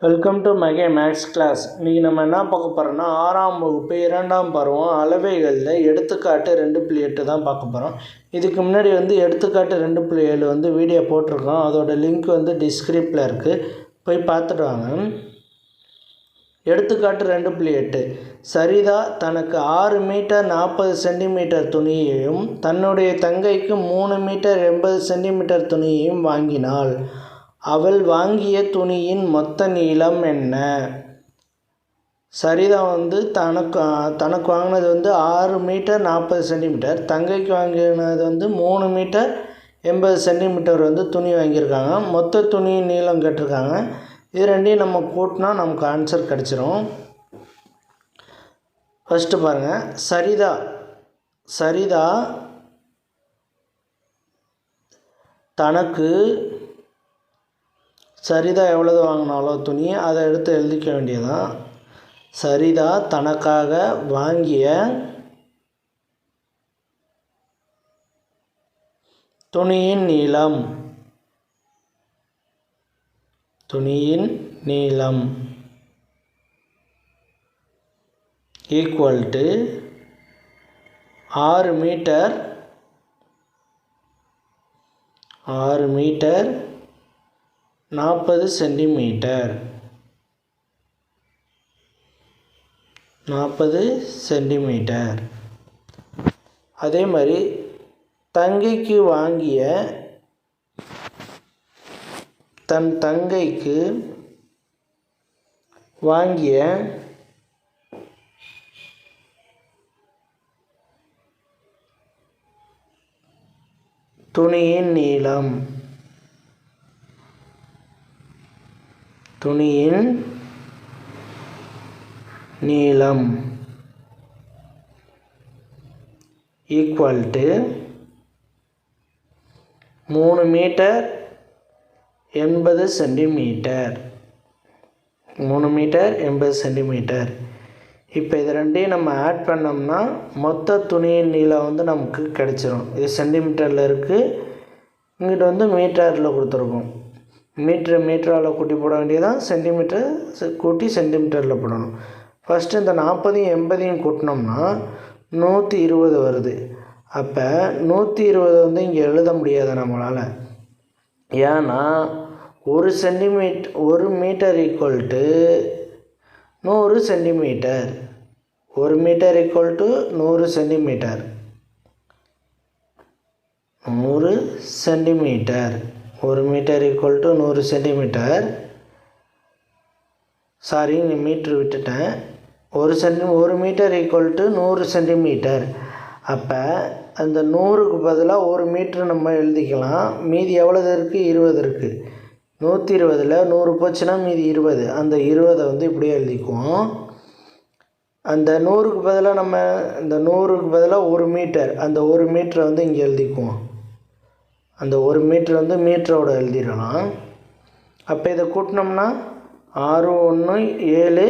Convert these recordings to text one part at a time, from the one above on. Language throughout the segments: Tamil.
Welcome to Mahe maths class. இன்றைக்கி நம்ம என்ன பார்க்க போகிறோம்னா 6ஆம் வகுப்பு 2ஆம் பருவம் அளவைகளில் எடுத்துக்காட்டு 2.8 தான் பார்க்க போகிறோம். இதுக்கு முன்னாடி எடுத்துக்காட்டு 2.7 வீடியோ போட்டிருக்கோம். அதோட லிங்க் டிஸ்கிரிப்ஷனில் இருக்குது, போய் பார்த்துட்டு வாங்க. எடுத்துக்காட்டு 2.8 சரிதா தனக்கு 6 மீட்டர் 40 சென்டிமீட்டர் துணியையும் தன்னுடைய தங்கைக்கு 3 மீட்டர் 80 சென்டிமீட்டர் துணியையும் வாங்கினாள். அவள் வாங்கிய துணியின் மொத்த நீளம் என்ன? சரிதா தனக்கு வாங்கினது 6 மீட்டர் 40 சென்டிமீட்டர், தங்கைக்கு வாங்கினது 3 மீட்டர் 80 சென்டிமீட்டர் துணி வாங்கியிருக்காங்க. மொத்த துணியின் நீளம் கேட்டிருக்காங்க. இது ரெண்டையும் நம்ம கூட்டினா நமக்கு ஆன்சர் கிடச்சிரும். ஃபஸ்ட்டு பாருங்கள், சரிதா தனக்கு சரிதா எவ்வளவு வாங்கினாலோ துணி அதை எடுத்து எழுதிக்க வேண்டியதான். சரிதா தனக்காக வாங்கிய துணியின் நீளம் ஈக்குவல் டு 6 மீட்டர் 40 சென்டிமீட்டர். அதே மாதிரி தங்கைக்கு வாங்கிய துணியின் நீளம் ஈக்குவல் டு 3 மீட்டர் 80 சென்டிமீட்டர். இப்போ இது ரெண்டையும் நம்ம ஆட் பண்ணோம்னா மொத்த துணியின் நீளம் நமக்கு கிடைச்சிரும். இது சென்டிமீட்டரில் இருக்குது, இங்கிட்ட மீட்டரில் கொடுத்துருக்கோம். மீட்டரால் கூட்டி போட வேண்டியதான், சென்டிமீட்டர் கூட்டி சென்டிமீட்டரில் போடணும். ஃபஸ்ட்டு இந்த 40 80 கூட்டினோம்னா 120 வருது. அப்போ 120 இங்கே எழுத முடியாது நம்மளால். ஏன்னா 1 metre equal to 100 centimetre. 1 metre equal to 100 centimetre. 1 metre equal to 100 centimetre. Sorry, இங்கே மீட்ரு விட்டுட்டேன். 1 மீட்டர் ஈக்குவல் டு 100 சென்டிமீட்டர். அப்போ அந்த 100க்கு பதிலாக 1 மீட்ரு நம்ம எழுதிக்கலாம். மீதி எவ்வளவு இருக்குது? 20 இருக்குது. 120ல் 100 போச்சுன்னா மீதி 20. அந்த 20 இப்படியே எழுதிக்குவோம். அந்த 100க்கு பதிலாக நம்ம இந்த 100க்கு பதிலாக 1 மீட்டர், அந்த 1 மீட்டரை இங்கே எழுதிக்குவோம். அந்த 1 மீட்டர் மீட்டரோட எழுதிடலாம். அப்போ இதை கூட்டினோம்னா 6 1 7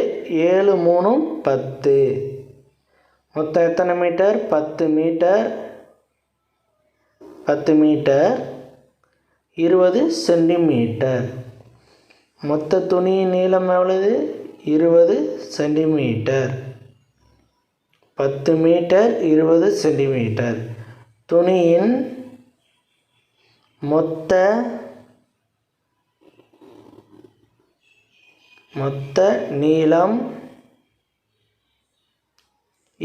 7 3 10. மொத்தம் எத்தனை மீட்டர்? 10 metre 20 centimetre. மொத்த துணியின் நீளம் எவ்வளவு? 20 சென்டிமீட்டர். 10 metre 20 centimetre. துணியின் மொத்த நீளம்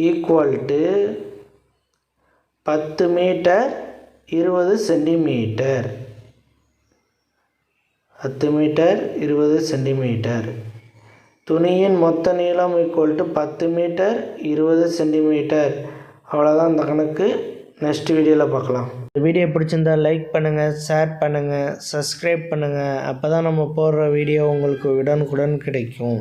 equal to 10 metre 20 centimetre. 10 metre 20 centimetre. துணியின் மொத்த நீளம் ஈக்குவல் டு 10 மீட்டர் 20 சென்டிமீட்டர். அவ்வளோதான் இந்த கணக்கு. நெக்ஸ்ட் வீடியோவில் பார்க்கலாம். இந்த வீடியோ பிடிச்சிருந்தால் லைக் பண்ணுங்கள், ஷேர் பண்ணுங்கள், சப்ஸ்கிரைப் பண்ணுங்கள். அப்போ தான் நம்ம போடுற வீடியோ உங்களுக்கு உடனுக்குடன் கிடைக்கும்.